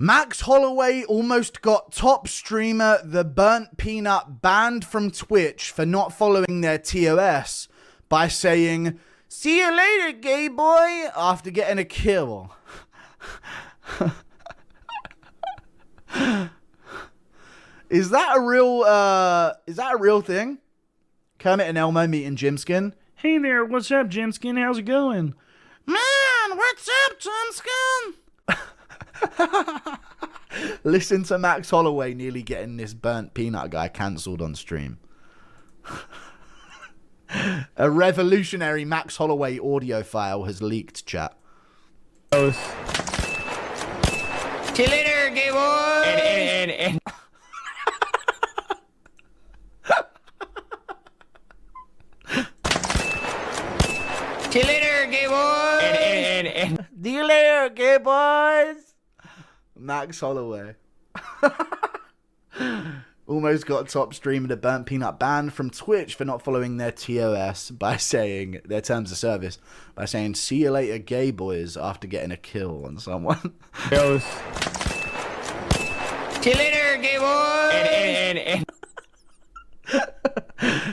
Max Holloway almost got top streamer TheBurntPeanut banned from Twitch for not following their TOS by saying, "See you later, gay boy," after getting a kill. Is that a real thing? Kermit and Elmo meeting Jimskin. Hey there, what's up, Jimskin? How's it going? Man, what's up, Jimskin? Listen to Max Holloway nearly getting this burnt peanut guy cancelled on stream. A revolutionary Max Holloway audio file has leaked, chat. See you later, gay boy! And See you later, gay boy! See you later, gay boys! Max Holloway. Almost got top streamer TheBurntPeanut banned from Twitch for not following their TOS by saying, their terms of service, by saying, "See you later, gay boys," after getting a kill on someone. See you later, gay boy!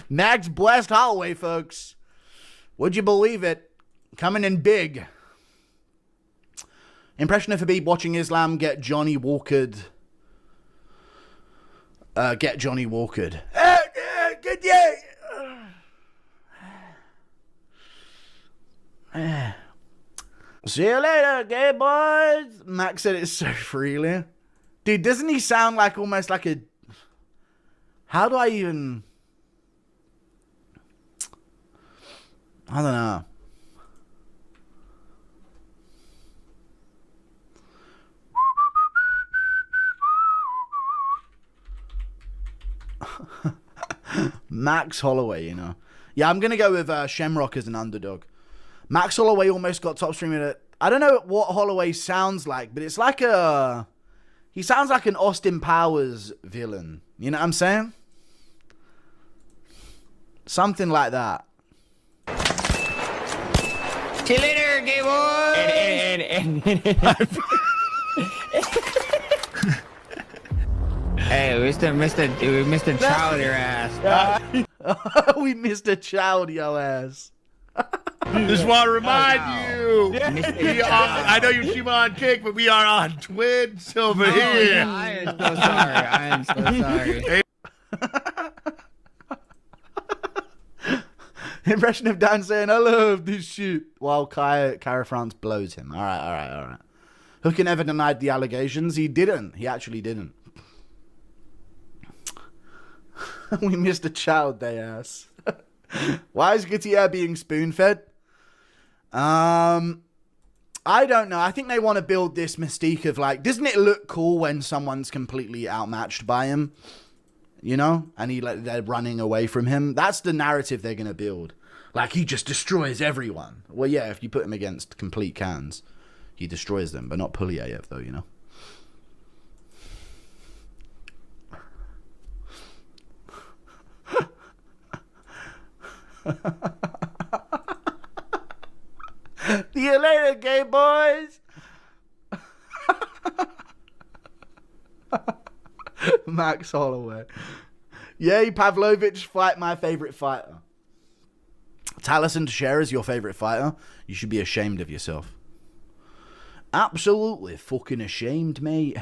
Max blessed Holloway, folks. Would you believe it? Coming in big. Impression of Habib watching Islam get Johnny Walkered. Get Johnny Walkered. Good day. See you later, gay boys. Max said it so freely. Dude, doesn't he sound like almost like a... How do I even... I don't know. Max Holloway, you know. Yeah, I'm going to go with Shamrock as an underdog. Max Holloway almost got top streamer. I don't know what Holloway sounds like, but it's like a... He sounds like an Austin Powers villain. You know what I'm saying? Something like that. See you later, gay boy! Hey, we missed a child your ass. We missed a child, yo ass. Just want to remind you, we are, I know you keep on kick, but we are on Twitch over here. I am so sorry. I am so sorry. Impression of Dan saying, "I love this shit," while Cara France blows him. All right. Hooker never denied the allegations. He didn't. He actually didn't. We missed a child, they ass. Why is Gutierrez being spoon-fed? I don't know. I think they want to build this mystique of like, doesn't it look cool when someone's completely outmatched by him? You know? And they're running away from him. That's the narrative they're going to build. Like, he just destroys everyone. Well, yeah, if you put him against complete cans, he destroys them. But not Pulyayev, though, you know? See you later, gay boys. Max Holloway. Yay, Pavlovich, fight my favorite fighter. Taliesin Teixeira is your favorite fighter. You should be ashamed of yourself. Absolutely fucking ashamed, mate.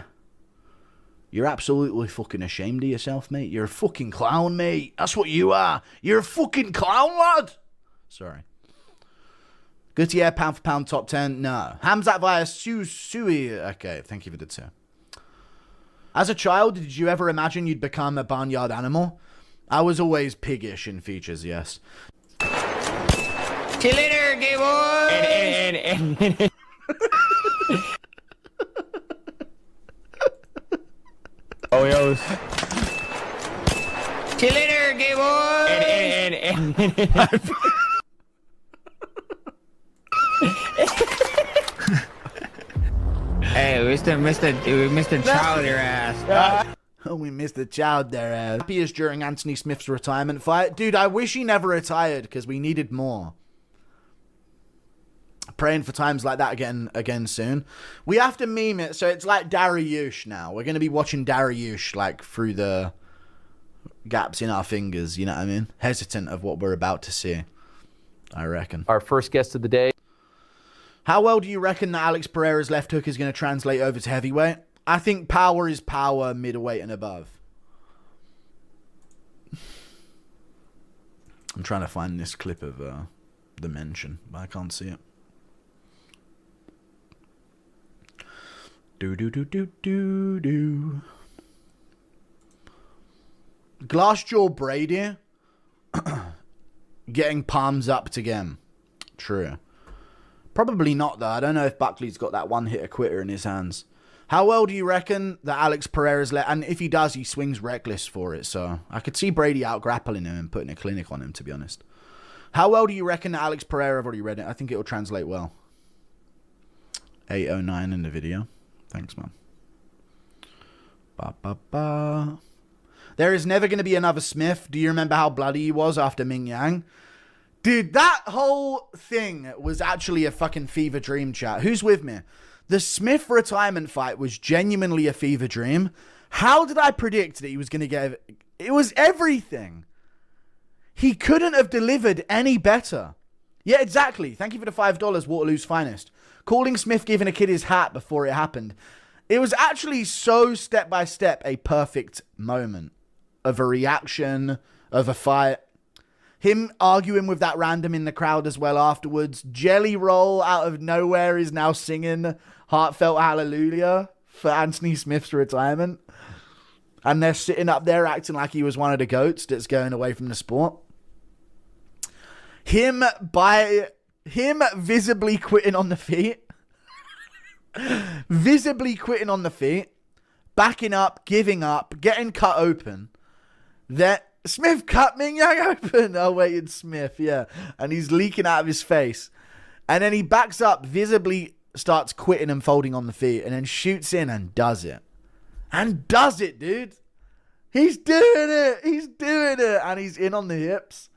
You're absolutely fucking ashamed of yourself, mate. You're a fucking clown, mate. That's what you are. You're a fucking clown, lad. Sorry. Gutierrez, pound for pound, top 10. No. Hamzat via Sui. Okay, thank you for the tip. As a child, did you ever imagine you'd become a barnyard animal? I was always piggish in features, yes. See you later, gay boy! Oh, yo. See you later, gay boy! Hey, we missed a child your ass. Oh, we missed a child there, ass. Happiest during Anthony Smith's retirement fight. Dude, I wish he never retired because we needed more. Praying for times like that again soon. We have to meme it, so it's like Dariush now. We're going to be watching Dariush like through the gaps in our fingers, you know what I mean? Hesitant of what we're about to see, I reckon. Our first guest of the day. How well do you reckon that Alex Pereira's left hook is going to translate over to heavyweight? I think power is power, middleweight and above. I'm trying to find this clip of the mention, but I can't see it. Do. Glassjaw Brady getting palms up to game. True. Probably not, though. I don't know if Buckley's got that one-hitter quitter in his hands. How well do you reckon that Alex Pereira's and if he does, he swings reckless for it. So I could see Brady out-grappling him and putting a clinic on him, to be honest. How well do you reckon that Alex Pereira, I've already read it, I think it will translate well. 809 in the video. Thanks, man. There is never going to be another Smith. Do you remember how bloody he was after Ming Yang? Dude, that whole thing was actually a fucking fever dream, chat. Who's with me? The Smith retirement fight was genuinely a fever dream. How did I predict that he was going to get... It was everything. He couldn't have delivered any better. Yeah, exactly. Thank you for the $5, Waterloo's finest. Calling Smith giving a kid his hat before it happened. It was actually so step by step a perfect moment of a reaction, of a fight. Him arguing with that random in the crowd as well afterwards. Jelly Roll out of nowhere is now singing Heartfelt Hallelujah for Anthony Smith's retirement. And they're sitting up there acting like he was one of the GOATs that's going away from the sport. Him visibly quitting on the feet. Visibly quitting on the feet. Backing up, giving up, getting cut open. That Smith cut Ming Yang open. Oh, wait, it's Smith, yeah. And he's leaking out of his face. And then he backs up, visibly starts quitting and folding on the feet, and then shoots in and does it. And does it, dude. He's doing it. He's doing it. And he's in on the hips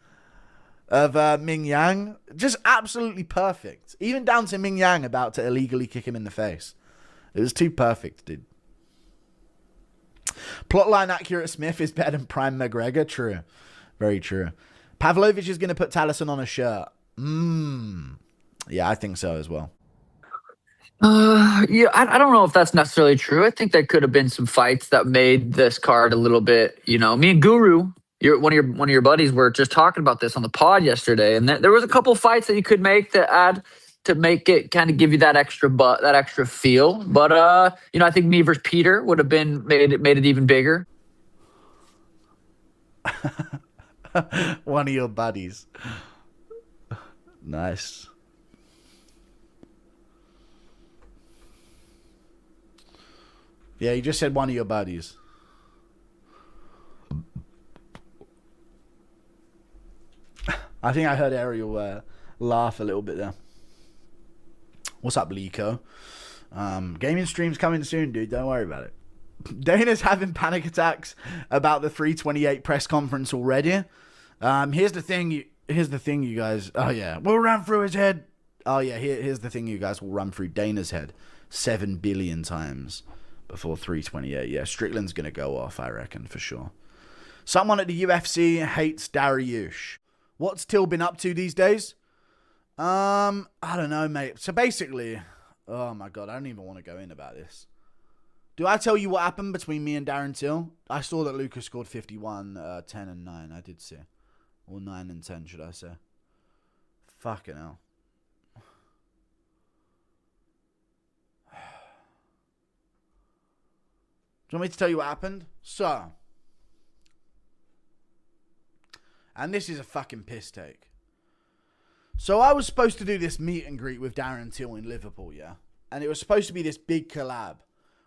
of Ming Yang. Just absolutely perfect. Even down to Ming Yang about to illegally kick him in the face. It was too perfect, dude. Plotline accurate Smith is better than Prime McGregor. True. Very true. Pavlovich is going to put Taliesin on a shirt. Yeah, I think so as well. Yeah, I don't know if that's necessarily true. I think there could have been some fights that made this card a little bit, you know, me and Guru, one of your buddies, were just talking about this on the pod yesterday, and there was a couple fights that you could make to add to make it kind of give you that extra feel. But you know, I think me versus Peter would have been made it even bigger. One of your buddies. Nice. Yeah, you just said one of your buddies. I think I heard Ariel laugh a little bit there. What's up, Lico? Gaming stream's coming soon, dude. Don't worry about it. Dana's having panic attacks about the 328 press conference already. Here's the thing, you guys. Oh, yeah. We'll run through his head. Oh, yeah. Here's the thing, you guys. We'll run through Dana's head 7 billion times before 328. Yeah, Strickland's going to go off, I reckon, for sure. Someone at the UFC hates Dariush. What's Till been up to these days? I don't know, mate. So basically, oh my God, I don't even want to go in about this. Do I tell you what happened between me and Darren Till? I saw that Lucas scored 51, 10 and 9. I did see. Or 9 and 10, should I say. Fucking hell. Do you want me to tell you what happened? So. And this is a fucking piss take. So I was supposed to do this meet and greet with Darren Till in Liverpool, yeah? And it was supposed to be this big collab.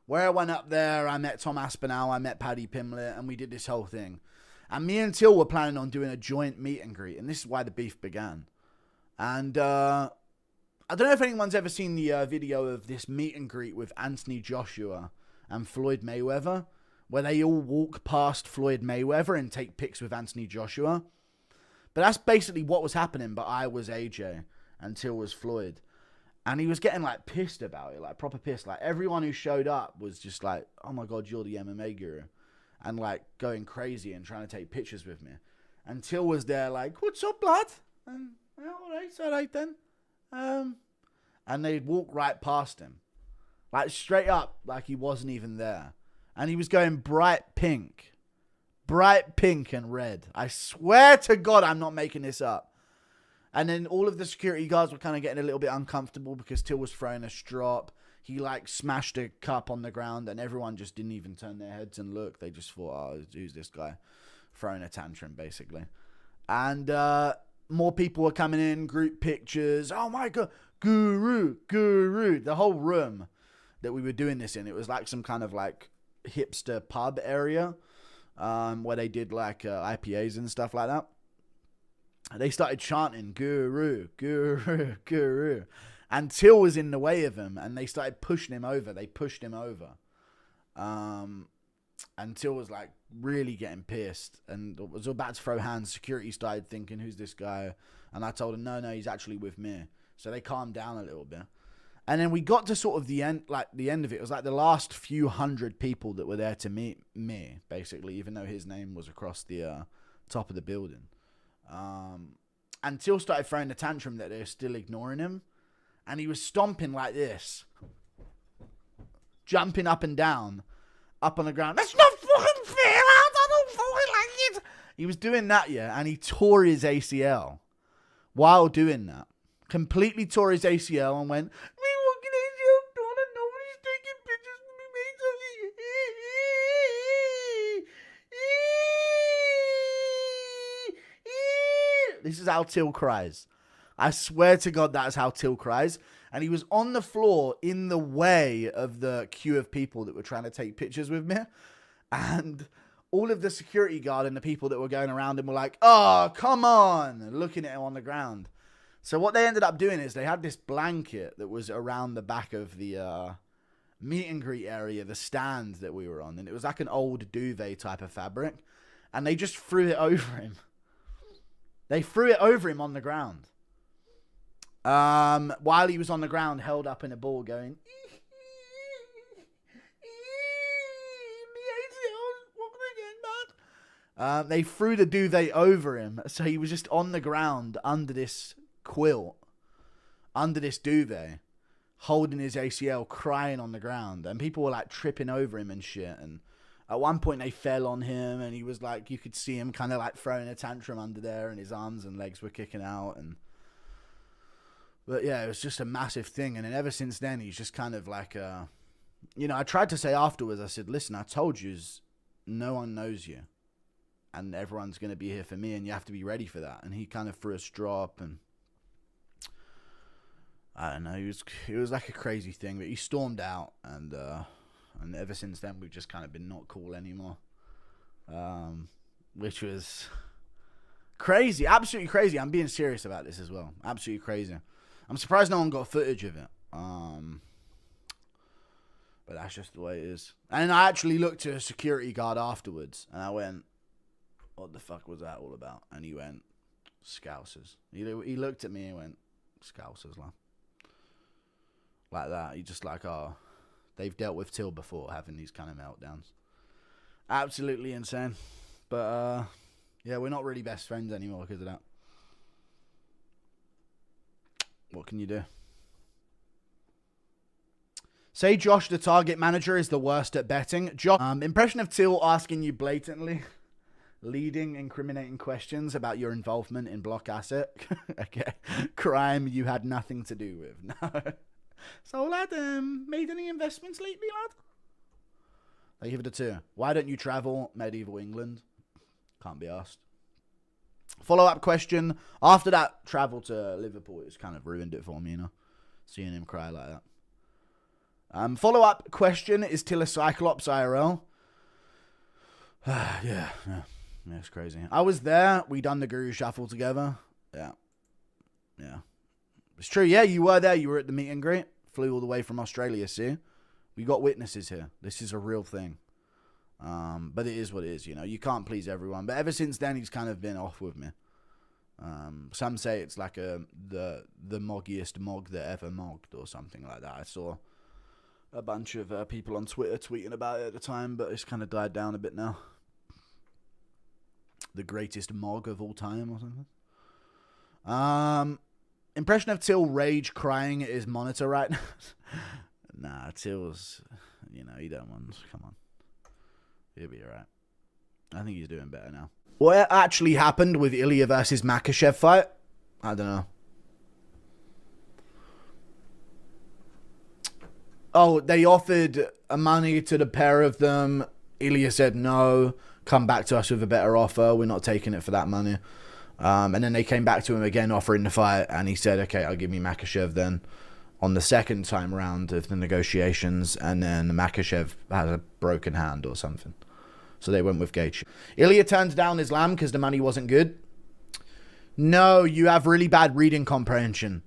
Where I went up there, I met Tom Aspinall, I met Paddy Pimblett, and we did this whole thing. And me and Till were planning on doing a joint meet and greet, and this is why the beef began. And I don't know if anyone's ever seen the video of this meet and greet with Anthony Joshua and Floyd Mayweather, where they all walk past Floyd Mayweather and take pics with Anthony Joshua. But that's basically what was happening, but I was AJ and Till was Floyd. And he was getting like pissed about it, like proper pissed. Like everyone who showed up was just like, "Oh my god, you're the MMA guru," and like going crazy and trying to take pictures with me. And Till was there like, "What's up, lad?" And all right then. And they'd walk right past him, like straight up, like he wasn't even there. And he was going bright pink and red. I swear to God, I'm not making this up. And then all of the security guards were kind of getting a little bit uncomfortable because Till was throwing a strop. He like smashed a cup on the ground and everyone just didn't even turn their heads and look. They just thought, oh, who's this guy? Throwing a tantrum, basically. And more people were coming in, group pictures. Oh my God, guru. The whole room that we were doing this in, it was like some kind of like hipster pub area where they did like IPAs and stuff like that. They started chanting, "Guru, guru, guru." And Till was in the way of him, and they started pushing him over. They pushed him over. And Till was like really getting pissed and was about to throw hands. Security started thinking, who's this guy? And I told him, no, he's actually with me. So they calmed down a little bit. And then we got to sort of the end of it. It was like the last few hundred people that were there to meet me, basically, even though his name was across the top of the building. And Till started throwing a tantrum that they're still ignoring him. And he was stomping like this. Jumping up and down. Up on the ground. That's not fucking fair, lads. I don't fucking like it. He was doing that, yeah. And he tore his ACL. While doing that. Completely tore his ACL and went, "Me fucking ACL torn and nobody's taking pictures of me, mate." This is how Till cries. I swear to God, that's how Till cries. And he was on the floor in the way of the queue of people that were trying to take pictures with me. And all of the security guard and the people that were going around him were like, "Oh, come on," looking at him on the ground. So what they ended up doing is they had this blanket that was around the back of the meet and greet area, the stand that we were on. And it was like an old duvet type of fabric. And they just threw it over him. They threw it over him on the ground. While he was on the ground, held up in a ball going, they threw the duvet over him. So he was just on the ground under this quilt, under this duvet, holding his ACL, crying on the ground. And people were like tripping over him and shit. And at one point they fell on him and he was like, you could see him kind of like throwing a tantrum under there and his arms and legs were kicking out. But yeah, it was just a massive thing. And then ever since then, he's just kind of like, I tried to say afterwards, I said, listen, I told you, no one knows you. And everyone's going to be here for me and you have to be ready for that. And he kind of threw a strop and I don't know, it was like a crazy thing. But he stormed out and ever since then, we've just kind of been not cool anymore. Which was crazy, absolutely crazy. I'm being serious about this as well. Absolutely crazy. I'm surprised no one got footage of it. But that's just the way it is. And I actually looked at a security guard afterwards, and I went, "What the fuck was that all about?" And he went, "Scousers." He looked at me and went, "Scousers, like that." He just like, oh, they've dealt with Till before, having these kind of meltdowns. Absolutely insane. But yeah, we're not really best friends anymore because of that. What can you do? Say Josh, the target manager, is the worst at betting. Josh, impression of Till asking you blatantly leading, incriminating questions about your involvement in block asset. Okay. Crime you had nothing to do with. No. So, lad, made any investments lately, lad? I give it a 2. Why don't you travel medieval England? Can't be asked. Follow-up question. After that travel to Liverpool, it's kind of ruined it for me, seeing him cry like that. Follow-up question. Is Till a Cyclops IRL? Yeah, it's crazy. I was there. We done the Guru Shuffle together. Yeah. It's true. Yeah, you were there. You were at the meet and greet. Flew all the way from Australia, see? We got witnesses here. This is a real thing. But it is what it is, You can't please everyone. But ever since then, he's kind of been off with me. Some say it's like the moggiest mog that ever mogged or something like that. I saw a bunch of people on Twitter tweeting about it at the time, but it's kind of died down a bit now. The greatest mog of all time or something. Impression of Till rage crying at his monitor right now. Nah, Till's, he don't want. Come on. He'll be alright. I think he's doing better now. What actually happened with Ilya versus Makhachev fight? I don't know. Oh, they offered money to the pair of them. Ilya said no. Come back to us with a better offer. We're not taking it for that money. And then they came back to him again offering the fight. And he said, okay, I'll give me Makhachev then. On the second time round of the negotiations. And then Makhachev had a broken hand or something. So they went with Gaethje. Ilya turned down Islam because the money wasn't good. No, you have really bad reading comprehension.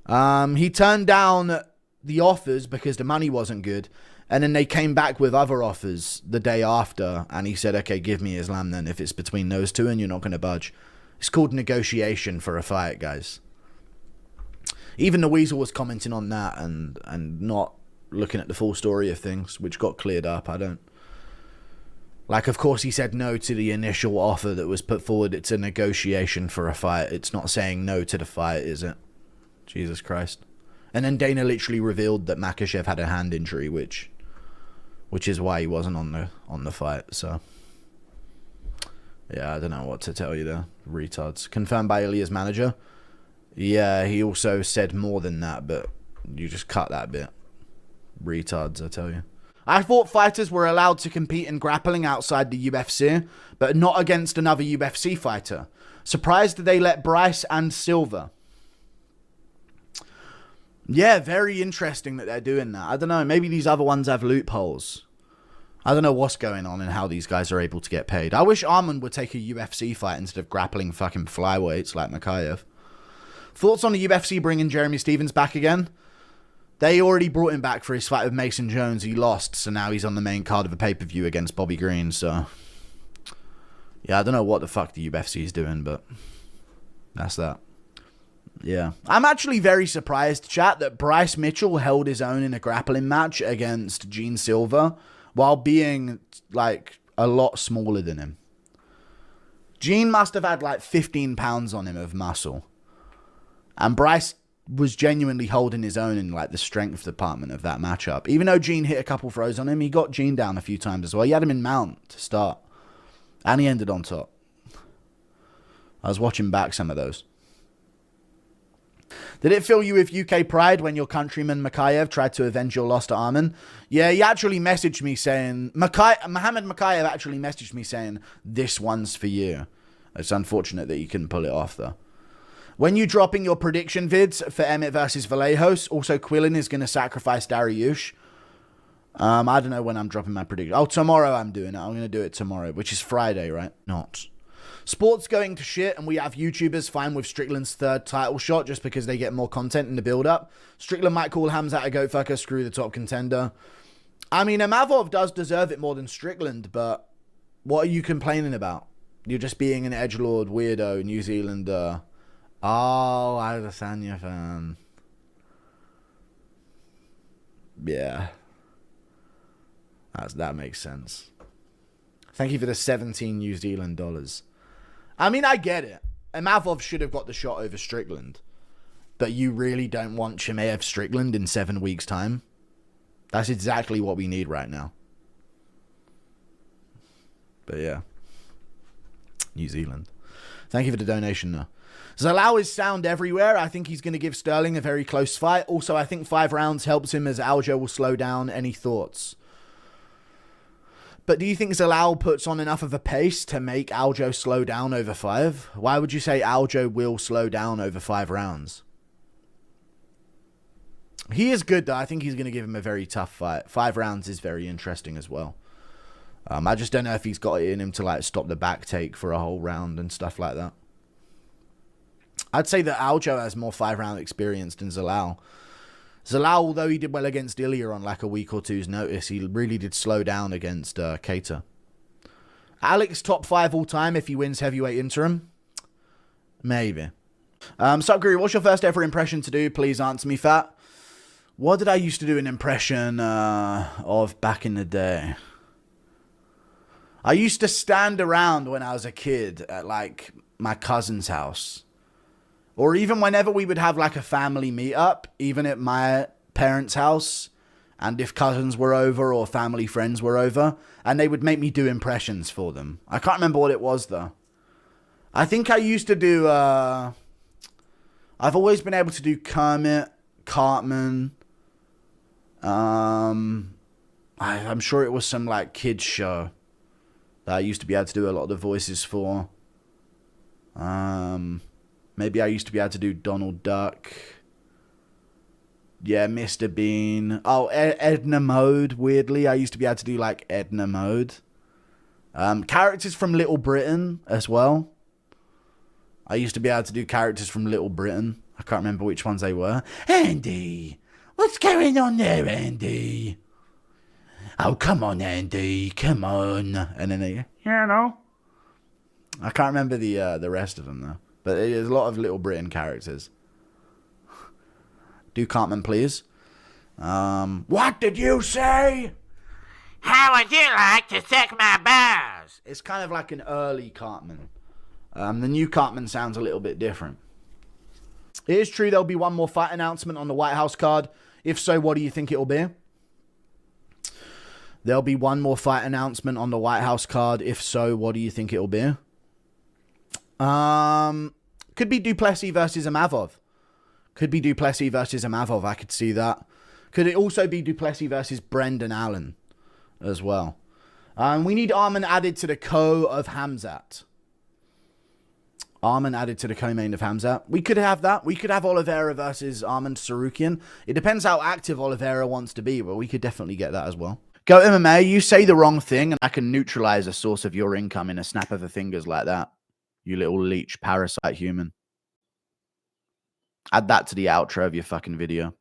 He turned down the offers because the money wasn't good. And then they came back with other offers the day after. And he said, okay, give me Islam then if it's between those two and you're not going to budge. It's called negotiation for a fight, guys. Even the Weasel was commenting on that and not looking at the full story of things, which got cleared up. Of course, he said no to the initial offer that was put forward. It's a negotiation for a fight. It's not saying no to the fight, is it? Jesus Christ. And then Dana literally revealed that Makhachev had a hand injury, which is why he wasn't on the fight. So, yeah, I don't know what to tell you there. Retards. Confirmed by Ilya's manager. Yeah, he also said more than that, but you just cut that bit. Retards, I tell you. I thought fighters were allowed to compete in grappling outside the UFC, but not against another UFC fighter. Surprised that they let Bryce and Silva. Yeah, very interesting that they're doing that. I don't know, maybe these other ones have loopholes. I don't know what's going on and how these guys are able to get paid. I wish Arman would take a UFC fight instead of grappling fucking flyweights like Makhachev. Thoughts on the UFC bringing Jeremy Stevens back again? They already brought him back for his fight with Mason Jones. He lost, so now he's on the main card of a pay-per-view against Bobby Green, so... Yeah, I don't know what the fuck the UFC is doing, but... That's that. Yeah. I'm actually very surprised, chat, that Bryce Mitchell held his own in a grappling match against Gene Silva while being, a lot smaller than him. Gene must have had, 15 pounds on him of muscle. And Bryce was genuinely holding his own in the strength department of that matchup. Even though Gene hit a couple throws on him, he got Gene down a few times as well. He had him in mount to start. And he ended on top. I was watching back some of those. Did it fill you with UK pride when your countryman Makhachev tried to avenge your loss to Arman? Yeah, he actually messaged me saying... Mohammed Makhachev actually messaged me saying, this one's for you. It's unfortunate that you couldn't pull it off, though. When you dropping your prediction vids for Emmett versus Vallejos, also Quillen is going to sacrifice Dariush. I don't know when I'm dropping my prediction. Oh, tomorrow I'm doing it. I'm going to do it tomorrow, which is Friday, right? Not. Sports going to shit, and we have YouTubers fine with Strickland's third title shot just because they get more content in the build-up. Strickland might call Hamzat a goat fucker, screw the top contender. I mean, Amavov does deserve it more than Strickland, but what are you complaining about? You're just being an edgelord weirdo New Zealander. Oh, Adesanya fan. Yeah. That makes sense. Thank you for the 17 New Zealand dollars. I mean, I get it. Amavov should have got the shot over Strickland. But you really don't want Chimaev Strickland in 7 weeks' time? That's exactly what we need right now. But yeah. New Zealand. Thank you for the donation, though. Zalal is sound everywhere. I think he's going to give Sterling a very close fight. Also, I think 5 rounds helps him as Aljo will slow down. Any thoughts? But do you think Zalal puts on enough of a pace to make Aljo slow down over 5? Why would you say Aljo will slow down over 5 rounds? He is good, though. I think he's going to give him a very tough fight. 5 rounds is very interesting as well. I just don't know if he's got it in him to stop the back take for a whole round and stuff like that. I'd say that Aljo has more 5-round experience than Zalal. Zalal, although he did well against Ilya on a week or two's notice, he really did slow down against Keita. Alex, top 5 all time if he wins heavyweight interim. Maybe. So, Guru, what's your first ever impression to do? Please answer me, fat. What did I used to do an impression of back in the day? I used to stand around when I was a kid at, like, my cousin's house. Or even whenever we would have, like, a family meetup, even at my parents' house, and if cousins were over or family friends were over, and they would make me do impressions for them. I can't remember what it was, though. I think I used to do... I've always been able to do Kermit, Cartman... I'm sure it was some like kids show that I used to be able to do a lot of the voices for. Maybe I used to be able to do Donald Duck. Yeah, Mr. Bean. Oh, Edna Mode. Weirdly, I used to be able to do like Edna Mode. Characters from Little Britain as well. I used to be able to do characters from Little Britain. I can't remember which ones they were. Andy. What's going on there, Andy? Oh, come on, Andy. Come on. And then they, yeah, no. I can't remember the rest of them, though. But there's a lot of Little Britain characters. Do Cartman, please. What did you say? How would you like to suck my balls? It's kind of like an early Cartman. The new Cartman sounds a little bit different. It is true there'll be one more fight announcement on the White House card. If so, what do you think it'll be? There'll be one more fight announcement on the White House card. If so, what do you think it'll be? Could be Duplessis versus Amavov. Could be Duplessis versus Amavov. I could see that. Could it also be Duplessis versus Brendan Allen as well? We need Arman added to the co of Hamzat. Arman added to the co-main of Hamzat. We could have that. We could have Oliveira versus Arman Sarukian. It depends how active Oliveira wants to be, but we could definitely get that as well. Go MMA, you say the wrong thing and I can neutralize a source of your income in a snap of the fingers like that. You little leech parasite human. Add that to the outro of your fucking video.